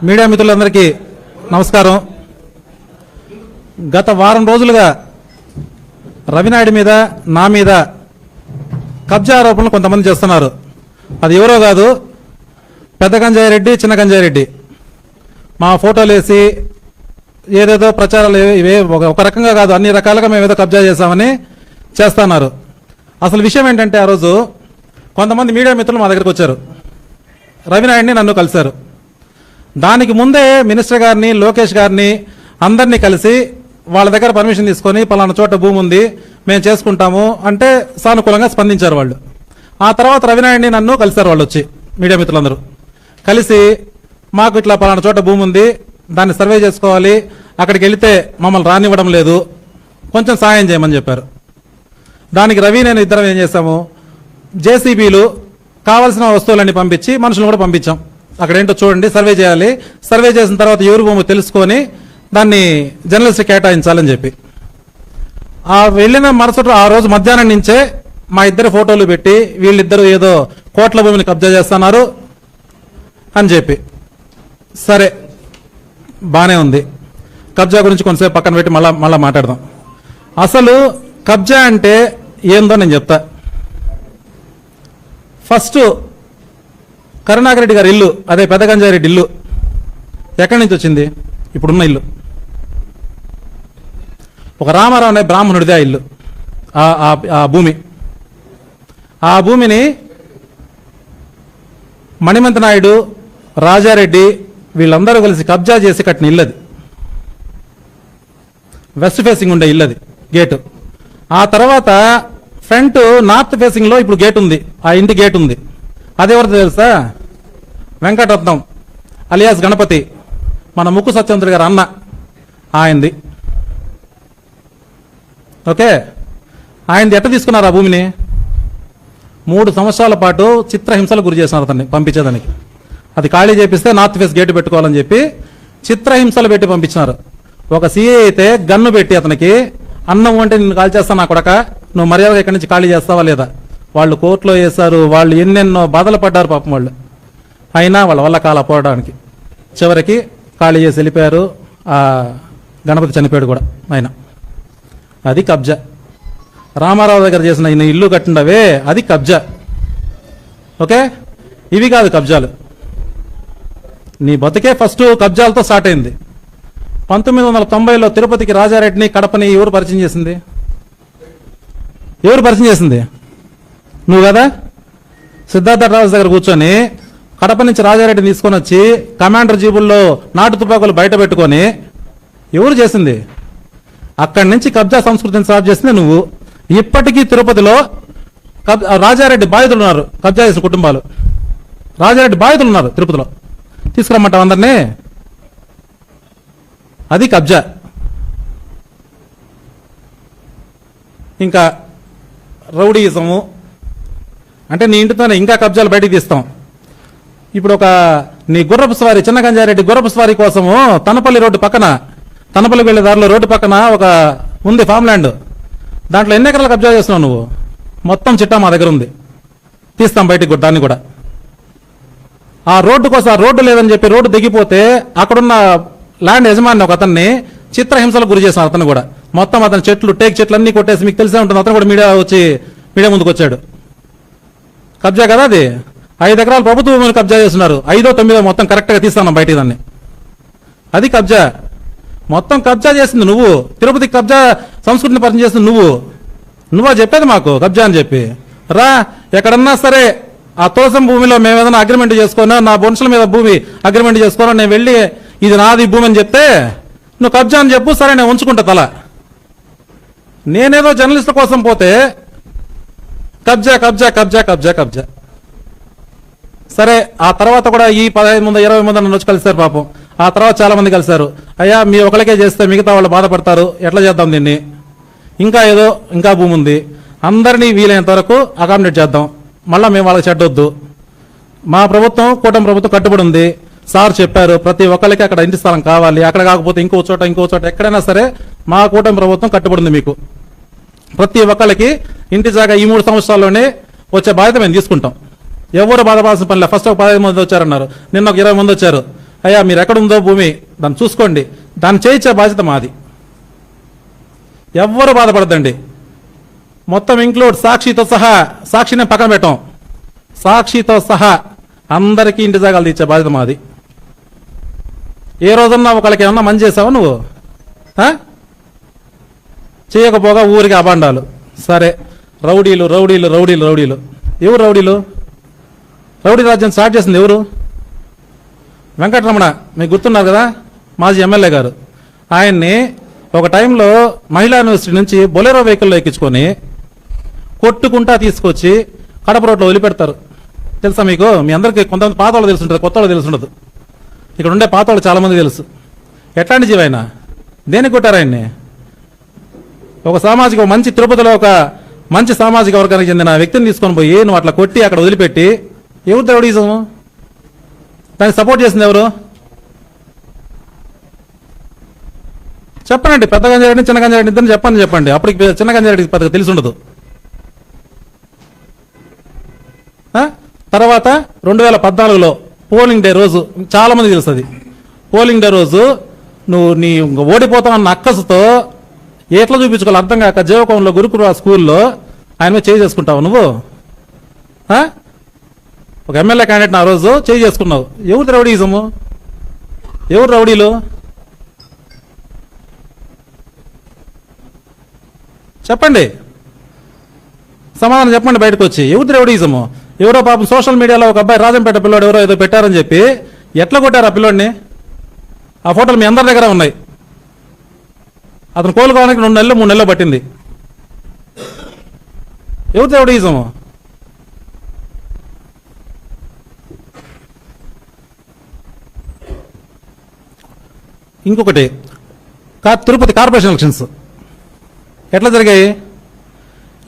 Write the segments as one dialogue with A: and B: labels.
A: Media మిత్రులందరికీ నమస్కారం. గత వారం రోజులుగా రవినాయుడు మీద నా మీద కబ్జా ఆరోపణలు కొంతమంది చేస్తున్నారు. అది ఎవరో కాదు, పెద్ద గంజాయి రెడ్డి, చిన్న గంజాయి రెడ్డి. మా ఫోటోలు వేసి ఏదేదో ప్రచారాలు ఒక రకంగా కాదు, అన్ని రకాలుగా మేము ఏదో కబ్జా చేశామని చేస్తున్నారు. అసలు విషయం ఏంటంటే, ఆ రోజు కొంతమంది మీడియా మిత్రులు మా దగ్గరికి వచ్చారు, రవినాయుడిని నన్ను కలిశారు. దానికి ముందే మినిస్టర్ గారిని, లోకేష్ గారిని అందరినీ కలిసి వాళ్ళ దగ్గర పర్మిషన్ తీసుకొని పలానా చోట భూమి ఉంది మేము చేసుకుంటాము అంటే సానుకూలంగా స్పందించారు వాళ్ళు. ఆ తర్వాత రవినాయుడిని నన్ను కలిశారు వాళ్ళు వచ్చి, మీడియా మిత్రులందరూ కలిసి మాకు ఇట్లా పలానా చోట భూమి ఉంది, దాన్ని సర్వే చేసుకోవాలి, అక్కడికి వెళితే మమ్మల్ని రానివ్వడం లేదు, కొంచెం సాయం చేయమని చెప్పారు. దానికి రవి నేను ఇద్దరం ఏం చేశాము, జేసీబీలు కావాల్సిన వస్తువులన్నీ పంపించి మనుషులు కూడా పంపించాం. అక్కడ ఏంటో చూడండి, సర్వే చేయాలి, సర్వే చేసిన తర్వాత ఎవరు భూమి తెలుసుకొని దాన్ని జర్నలిస్ట్ కేటాయించాలని చెప్పి ఆ వెళ్ళిన మరుసటి ఆ రోజు మధ్యాహ్నం నుంచే మా ఇద్దరు ఫోటోలు పెట్టి వీళ్ళిద్దరూ ఏదో కోట్ల భూమిని కబ్జా చేస్తున్నారు అని చెప్పి, సరే బానే ఉంది, కబ్జా గురించి కొంతసేపు పక్కన పెట్టి మళ్ళా మాట్లాడదాం. అసలు కబ్జా అంటే ఏందో నేను చెప్తా. ఫస్ట్ కరుణాకర్ రెడ్డి గారి ఇల్లు, అదే పెద్ద గంజాయి రెడ్డి ఇల్లు ఎక్కడి నుంచి వచ్చింది? ఇప్పుడున్న ఇల్లు ఒక రామారావు అనే బ్రాహ్మణుడిదే ఆ ఇల్లు, ఆ భూమి. ఆ భూమిని మణిమంత నాయుడు, రాజారెడ్డి వీళ్ళందరూ కలిసి కబ్జా చేసి కట్టిన ఇల్లు అది. వెస్ట్ ఫేసింగ్ ఉండే ఇల్లు అది, గేటు. ఆ తర్వాత ఫ్రంట్ నార్త్ ఫేసింగ్ లో ఇప్పుడు గేట్ ఉంది, ఆ ఇంటి గేట్ ఉంది. అదెవరిదో తెలుసా? వెంకటరత్నం అలియాస్ గణపతి, మన ముక్కు సత్యంద్ర గారు అన్న, ఆయనది. ఓకే, ఆయనది ఎట్ట తీసుకున్నారు ఆ భూమిని? 3 సంవత్సరాల పాటు చిత్రహింసలు గురి చేసినారు అతన్ని పంపించేదానికి. అది ఖాళీ చేపిస్తే నార్త్ ఫేస్ గేటు పెట్టుకోవాలని చెప్పి చిత్రహింసలు పెట్టి పంపించినారు. ఒక సీఏ అయితే గన్ను పెట్టి అతనికి, అన్నం అంటే నిన్ను కాల్ చేస్తాను నా కొడక, నువ్వు మర్యాదగా ఇక్కడి నుంచి ఖాళీ చేస్తావా లేదా? వాళ్ళు కోర్టులో వేశారు, వాళ్ళు ఎన్నెన్నో బాధలు పడ్డారు పాపం వాళ్ళు. అయినా వాళ్ళ వల్ల కాలపోవడానికి చివరికి ఖాళీ చేసి వెళ్ళిపోయారు. ఆ గణపతి చనిపోయాడు కూడా ఆయన. అది కబ్జా. రామారావు దగ్గర చేసిన ఈయన ఇల్లు కట్టిండవే, అది కబ్జా. ఓకే, ఇవి కాదు కబ్జాలు. నీ బతికే ఫస్ట్ కబ్జాలతో స్టార్ట్ అయింది. 1990లో తిరుపతికి రాజారెడ్డిని, కడపని ఎవరు పరిచయం చేసింది? ఎవరు పరిచయం చేసింది? నువ్వు కదా. సిద్ధార్థ రాజు దగ్గర కూర్చొని కడప నుంచి రాజారెడ్డిని తీసుకొని వచ్చి కమాండర్ జీబుల్లో నాటు తుపాకులు బయట పెట్టుకొని ఎవరు చేసింది? అక్కడి నుంచి కబ్జా సంస్కృతిని స్టార్ట్ చేసింది నువ్వు. ఇప్పటికీ తిరుపతిలో రాజారెడ్డి బాధితులు ఉన్నారు, కబ్జా చేసిన కుటుంబాలు. రాజారెడ్డి బాధితులు ఉన్నారు తిరుపతిలో, తీసుకురమ్మంటావు అందరినీ. అది కబ్జా. ఇంకా రౌడీయిజము అంటే నీ ఇంటితోనే ఇంకా కబ్జాలు బయటికి తీస్తాం. ఇప్పుడు ఒక నీ గుర్రపు స్వారీ, చిన్న గంజారెడ్డి గుర్రపు స్వారీ కోసము తనపల్లి రోడ్డు పక్కన, తనపల్లి వెళ్లే దారిలో రోడ్డు పక్కన ఒక ఉంది ఫామ్ ల్యాండ్, దాంట్లో ఎన్ని ఎకరాలు కబ్జా చేస్తున్నావు నువ్వు? మొత్తం చిట్టా మా దగ్గర ఉంది, తీస్తాం బయటికి దాన్ని కూడా. ఆ రోడ్డు కోసం, ఆ రోడ్డు లేదని చెప్పి రోడ్డు దిగిపోతే అక్కడున్న ల్యాండ్ యజమాని ఒక అతన్ని చిత్రహింసలకు గురి చేసిన అతను కూడా. మొత్తం అతని చెట్లు, టేక్ చెట్లు అన్ని కొట్టేసి, మీకు తెలిసే ఉంటుంది, అతను కూడా మీడియా ముందుకు వచ్చాడు. కబ్జా కదా అది. 5 ఎకరాలు ప్రభుత్వ భూమిని కబ్జా చేస్తున్నారు, 5ో 9ో మొత్తం కరెక్ట్ గా తీస్తాను బయట దాన్ని. అది కబ్జా. మొత్తం కబ్జా చేసింది నువ్వు. తిరుపతికి కబ్జా సంస్కృతిని పరిచయం చేసింది నువ్వా చెప్పేది మాకు కబ్జా అని చెప్పి? రా, ఎక్కడన్నా సరే ఆ తోసం భూమిలో మేము ఏదైనా అగ్రిమెంట్ చేసుకున్నా, నా బొన్సుల మీద భూమి అగ్రిమెంట్ చేసుకున్నా, నేను వెళ్ళి ఇది నాది భూమి అని చెప్తే నువ్వు కబ్జా అని చెప్పు, సరే నేను ఉంచుకుంటా తల. నేనేదో జర్నలిస్టుల కోసం పోతే కబ్జా కబ్జా కబ్జా కబ్జా కబ్జా. సరే, ఆ తర్వాత కూడా ఈ 15 మంది 20 మంది నన్ను వచ్చి కలిశారు పాపం. ఆ తర్వాత చాలా మంది కలిశారు. అయ్యా మీ ఒకరికే చేస్తే మిగతా వాళ్ళు బాధపడతారు, ఎట్లా చేద్దాం దీన్ని, ఇంకా భూమి ఉంది, అందరినీ వీలైనంత వరకు అకామిడేట్ చేద్దాం, మళ్ళీ మేము వాళ్ళకి చెడ్డొద్దు. మా ప్రభుత్వం, కూటమి ప్రభుత్వం కట్టుబడి ఉంది. సార్ చెప్పారు ప్రతి ఒక్కరికి అక్కడ ఇంటి స్థలం కావాలి, అక్కడ కాకపోతే ఇంకో చోట ఎక్కడైనా సరే మా కూటమి ప్రభుత్వం కట్టుబడి ఉంది మీకు. ప్రతి ఒక్కరికి ఇంటి జాగా ఈ 3 సంవత్సరాల్లోనే వచ్చే బాధ్యత మేము తీసుకుంటాం. ఎవరు బాధపడాల్సిన పనిలే. ఫస్ట్ ఒక 15 మంది వచ్చారన్నారు, నిన్న ఒక 20 మంది వచ్చారు. అయ్యా మీరు ఎక్కడుందో భూమి దాన్ని చూసుకోండి, దాన్ని చేయించే బాధ్యత మాది. ఎవ్వరు బాధపడద్దండి. మొత్తం ఇంక్లూడ్ సాక్షితో సహా, సాక్షిని పక్కన పెట్టాం, సాక్షితో సహా అందరికీ ఇంటి జాగాలు తీర్చే బాధ్యత మాది. ఏ రోజన్నా ఒకళ్ళకి ఏమన్నా మంచి చేసావా నువ్వు? చేయకపోగా ఊరికి అబాండాలు. సరే, రౌడీలు రౌడీలు రౌడీలు రౌడీలు. ఎవరు రౌడీలు? రౌడీ రాజ్యం స్టార్ట్ చేసింది ఎవరు? వెంకటరమణ, మీకు గుర్తున్నారు కదా, మాజీ ఎమ్మెల్యే గారు. ఆయన్ని ఒక టైంలో మహిళా యూనివర్సిటీ నుంచి బొలెరో వెహికల్లో ఎక్కించుకొని కొట్టుకుంటా తీసుకొచ్చి కడప రోడ్లో వదిలిపెడతారు. తెలుసా మీకు? మీ అందరికీ కొంతమంది పాత వాళ్ళు తెలుసుంటుంది, కొత్త వాళ్ళు తెలుసుండదు. ఇక్కడ ఉండే పాత వాళ్ళు చాలా మంది తెలుసు. ఎట్లాంటి జీవి ఆయన? దేనికి కొట్టారు ఆయన్ని? ఒక సామాజిక మంచి తిరుపతిలో ఒక మంచి సామాజిక వర్గానికి చెందిన వ్యక్తిని తీసుకొని పోయి నువ్వు అట్లా కొట్టి అక్కడ వదిలిపెట్టి ఎవరు రౌడీజం? దానికి సపోర్ట్ చేసింది ఎవరు? చెప్పండి. పెద్ద గంజారెడ్డి చిన్న గంజారెడ్డి ఇద్దరిని చెప్పండి. అప్పటికి చిన్న గంజారెడ్డికి పెద్దగా తెలిసి ఉండదు. తర్వాత 2014లో పోలింగ్ డే రోజు, చాలా మంది తెలుస్తుంది, పోలింగ్ డే రోజు నువ్వు నీ ఓడిపోతానన్న అక్కసుతో ఎట్లా చూపించుకోవాలి అర్థం కాక జీవకోణంలో గురుకుల స్కూల్లో ఆయన మీద చేయి చేసుకుంటావు నువ్వు. ఒక ఎమ్మెల్యే క్యాండిడేట్ ఆ రోజు చేయి చేసుకున్నావు. ఎవరు రౌడీజము? ఎవరు రౌడీలు? చెప్పండి, సమాధానం చెప్పండి బయటకు వచ్చి. ఎవరు రౌడీజము? ఎవరో పాపం సోషల్ మీడియాలో ఒక అబ్బాయి రాజంపేట పిల్లోడు ఎవరో ఏదో పెట్టారని చెప్పి ఎట్లా కొట్టారు ఆ పిల్లోడిని? ఆ ఫోటోలు మీ అందరి దగ్గర ఉన్నాయి. అతను కోలుకోవడానికి 2 నెలలు 3 నెలలు పట్టింది. ఎవరు రౌడీజము? ఇంకొకటి, తిరుపతి కార్పొరేషన్ ఎలక్షన్స్ ఎట్లా జరిగాయి?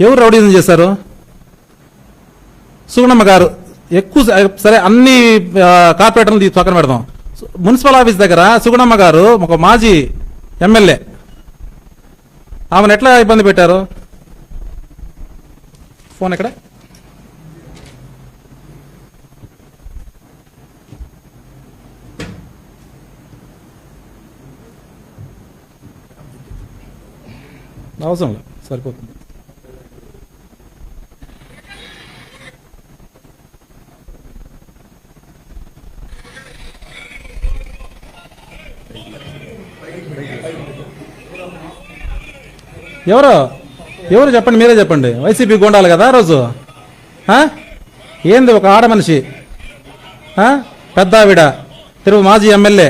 A: ఎవరు రౌడీజం చేశారు? సుగుణమ్మ గారు ఎక్కువ. సరే, అన్ని కార్పొరేటర్లు పక్కన పెడదాం. మున్సిపల్ ఆఫీస్ దగ్గర సుగుణమ్మ గారు ఒక మాజీ ఎమ్మెల్యే, ఆమెను ఎట్లా ఇబ్బంది పెట్టారు? ఫోన్ ఎక్కడ? అవసరం లేదు, సరిపోతుంది. ఎవరు చెప్పండి, మీరే చెప్పండి. వైసీపీ గుండాలి కదా ఆ రోజు. ఏంది ఒక ఆడ మనిషి, పెద్ద ఆవిడ, మాజీ ఎమ్మెల్యే,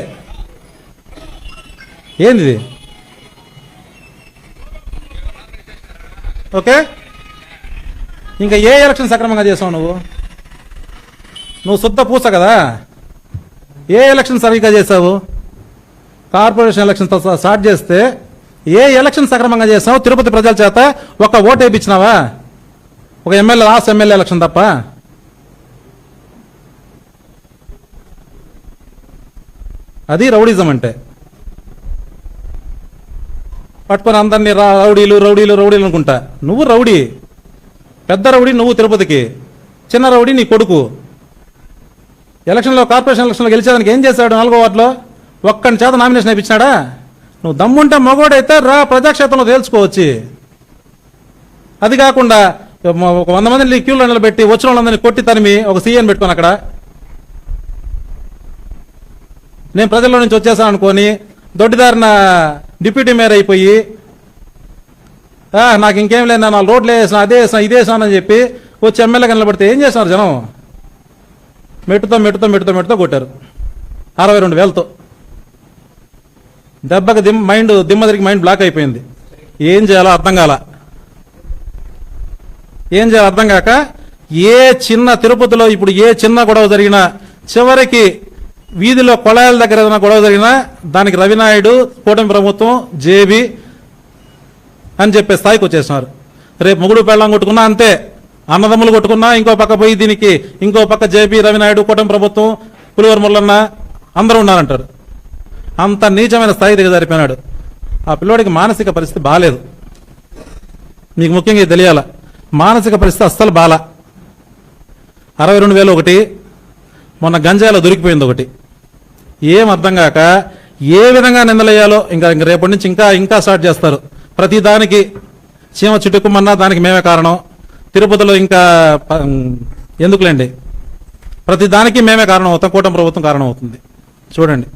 A: ఏంది? ఓకే, ఇంకా ఏ ఎలక్షన్ సక్రమంగా చేసావు నువ్వు శుద్ధ పూస కదా. ఏ ఎలక్షన్ సరిగ్గా చేసావు? కార్పొరేషన్ ఎలక్షన్తో స్టార్ట్ చేస్తే ఏ ఎలక్షన్ సక్రమంగా చేసావు? తిరుపతి ప్రజల చేత ఒక ఓటు వేయించినావా? ఒక ఎమ్మెల్యే, లాస్ట్ ఎమ్మెల్యే ఎలక్షన్ తప్ప. అది రౌడీజం అంటే. పట్టుకొని అందరినీ రౌడీలు రౌడీలు రౌడీలు అనుకుంటా. నువ్వు రౌడీ, పెద్ద రౌడీ నువ్వు తిరుపతికి, చిన్న రౌడీ నీ కొడుకు. ఎలక్షన్లో, కార్పొరేషన్ ఎలక్షన్లో గెలిచేదానికి ఏం చేశాడు? 4వ వార్డులో ఒక్కని చేత నామినేషన్ ఇప్పించినాడా? నువ్వు దమ్ముంటే మగోడైతే రా, ప్రజాక్షేత్రంలో తేల్చుకోవచ్చు. అది కాకుండా ఒక 100 మందిని క్యూలో నిలబెట్టి వచ్చిన వాళ్ళందరినీ కొట్టి తరిమి ఒక సీఎం పెట్టుకొని అక్కడ నేను ప్రజల్లో నుంచి వచ్చేసాను అనుకొని దొడ్డిదారిన డిప్యూటీ మేయర్ అయిపోయి నాకు ఇంకేం లేదు, నా రోడ్లు వేసిన, అదే వేసిన, ఇదే వేసాను అని చెప్పి వచ్చి ఎమ్మెల్యేగా నిలబడితే ఏం చేస్తున్నారు జనం? మెట్టుతో కొట్టారు 62,000తో. దెబ్బకి దిమ్మదిరికి మైండ్ బ్లాక్ అయిపోయింది. ఏం చేయాలో అర్థం కాక ఏ చిన్న తిరుపతిలో ఇప్పుడు ఏ చిన్న గొడవ జరిగినా, చివరికి వీధిలో కొళాయిల దగ్గర ఏదైనా గొడవ జరిగినా దానికి రవినాయుడు, కూటమి ప్రభుత్వం, జేబీ అని చెప్పే స్థాయికి వచ్చేసినారు. రేపు మొగుడు పెళ్ళం కొట్టుకున్నా అంతే, అన్నదమ్ములు కొట్టుకున్నా ఇంకో పక్క పోయి దీనికి ఇంకో పక్క జేబీ, రవినాయుడు, కూటమి ప్రభుత్వం, పులివర్ ముల్లన్న అందరూ ఉన్నారంటారు. అంత నీచమైన స్థాయి దిగజారిపోయినాడు. ఆ పిల్లోడికి మానసిక పరిస్థితి బాలేదు. మీకు ముఖ్యంగా తెలియాల, మానసిక పరిస్థితి అస్సలు బాల. 62,000 ఒకటి, మొన్న గంజాయిలో దొరికిపోయింది ఒకటి. ఏం అర్థం కాక ఏ విధంగా నిందలేయాలో ఇంకా రేపటి నుంచి ఇంకా స్టార్ట్ చేస్తారు. ప్రతి దానికి చీమ చుట్టుకుమన్నా దానికి మేమే కారణం. తిరుపతిలో ఇంకా ఎందుకులేండి, ప్రతి దానికి మేమే కారణం అవుతాం, కూటమి ప్రభుత్వం కారణం అవుతుంది. చూడండి,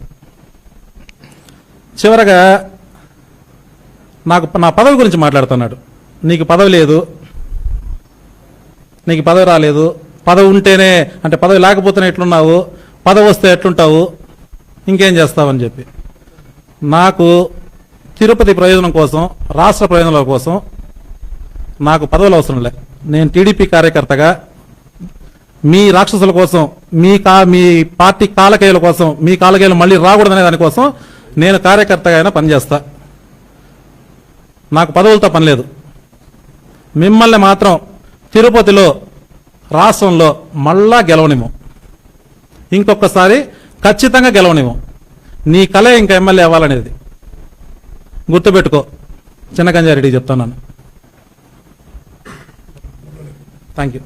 A: చివరగా నా పదవి గురించి మాట్లాడుతున్నాడు. నీకు పదవి లేదు, నీకు పదవి రాలేదు, పదవి ఉంటేనే అంటే పదవి లేకపోతేనే ఎట్లున్నావు, పదవి వస్తే ఎట్లుంటావు, ఇంకేం చేస్తావని చెప్పి. నాకు తిరుపతి ప్రయోజనం కోసం, రాష్ట్ర ప్రయోజనాల కోసం నాకు పదవులు అవసరం లే. నేను టీడీపీ కార్యకర్తగా మీ రాక్షసుల కోసం, మీ పార్టీ కాలకేయుల కోసం, మీ కాలకేయులు మళ్ళీ రాకూడదనే దానికోసం నేను కార్యకర్తగా అయినా పనిచేస్తా. నాకు పదవులతో పని లేదు. మిమ్మల్ని మాత్రం తిరుపతిలో, రాష్ట్రంలో మళ్ళా గెలవనిము, ఇంకొకసారి ఖచ్చితంగా గెలవనిము. నీ కళ ఇంకా ఎమ్మెల్యే అవ్వాలనేది గుర్తుపెట్టుకో. చిన్న గంజారెడ్డికి చెప్తున్నాను. Thank you.